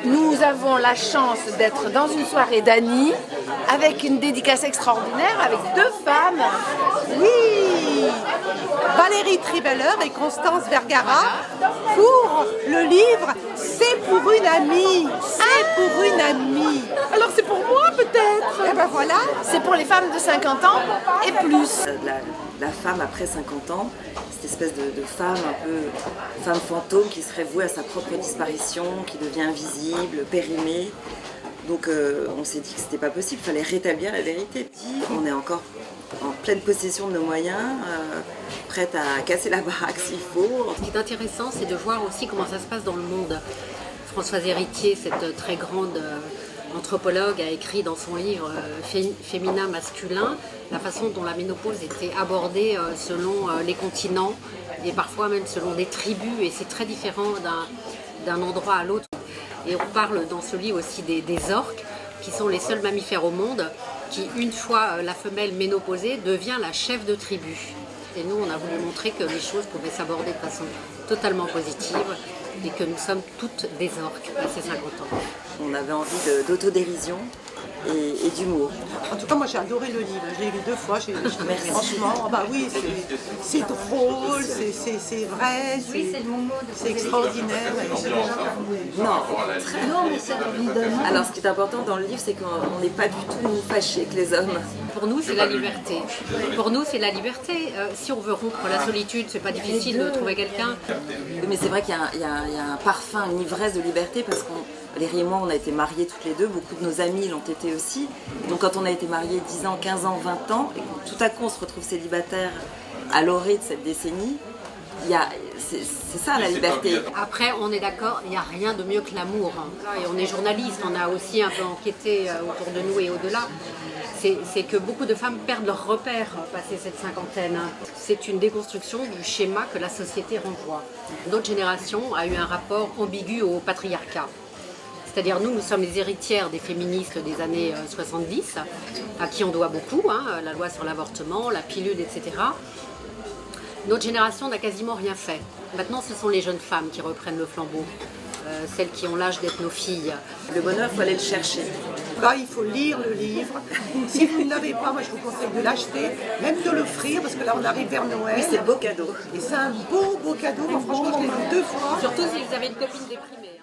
Nous avons la chance d'être dans une soirée d'Annie avec une dédicace extraordinaire avec deux femmes. Oui, Valérie Triveller et Constance Vergara pour le livre C'est pour une amie. C'est pour une amie. Alors c'est pour moi peut-être. Et ben voilà. C'est pour les femmes de 50 ans et plus. La femme après 50 ans, cette espèce de femme un peu femme fantôme qui serait vouée à sa propre disparition, qui devient invisible, périmée. Donc on s'est dit que c'était pas possible, il fallait rétablir la vérité. On est encore en pleine possession de nos moyens, prête à casser la baraque s'il faut. Ce qui est intéressant, c'est de voir aussi comment ça se passe dans le monde. Françoise Héritier, cette très grande anthropologue, a écrit dans son livre Féminin masculin la façon dont la ménopause était abordée selon les continents et parfois même selon des tribus, et c'est très différent d'un endroit à l'autre. Et on parle dans ce livre aussi des orques, qui sont les seuls mammifères au monde qui, une fois la femelle ménopausée, devient la chef de tribu. Et nous, on a voulu montrer que les choses pouvaient s'aborder de façon totalement positive et que nous sommes toutes des orques à ces 50 ans. On avait envie d'autodérision et d'humour. En tout cas, moi j'ai adoré le livre. Je l'ai lu 2 fois. Franchement, bah oui, c'est drôle, c'est vrai, c'est extraordinaire. Non, alors ce qui est important dans le livre, c'est qu'on n'est pas du tout fâchés que les hommes. Pour nous, c'est la liberté. Pour nous, c'est la liberté. Si on veut rompre la solitude, c'est pas difficile de trouver quelqu'un. Mais c'est vrai qu'il y a un parfum, une ivresse de liberté, parce qu'on, Valérie et moi, on a été mariés toutes les deux, beaucoup de nos amis l'ont été aussi. Donc quand on a été mariés 10 ans, 15 ans, 20 ans, et tout à coup on se retrouve célibataire à l'orée de cette décennie, c'est ça la liberté. Après, on est d'accord, il n'y a rien de mieux que l'amour. Et on est journaliste, on a aussi un peu enquêté autour de nous et au-delà. C'est que beaucoup de femmes perdent leur repère passé cette cinquantaine. C'est une déconstruction du schéma que la société renvoie. Notre génération a eu un rapport ambigu au patriarcat. C'est-à-dire nous sommes les héritières des féministes des années 70, à qui on doit beaucoup, la loi sur l'avortement, la pilule, etc. Notre génération n'a quasiment rien fait. Maintenant, ce sont les jeunes femmes qui reprennent le flambeau, celles qui ont l'âge d'être nos filles. Le bonheur, il faut aller le chercher. Là, il faut lire le livre. Si vous ne l'avez pas, moi je vous conseille de l'acheter, même de l'offrir, parce que là on arrive vers Noël. Oui, c'est le beau cadeau. Et c'est un beau cadeau. Moi, franchement, je l'ai lu 2 fois. Surtout si vous avez une copine déprimée.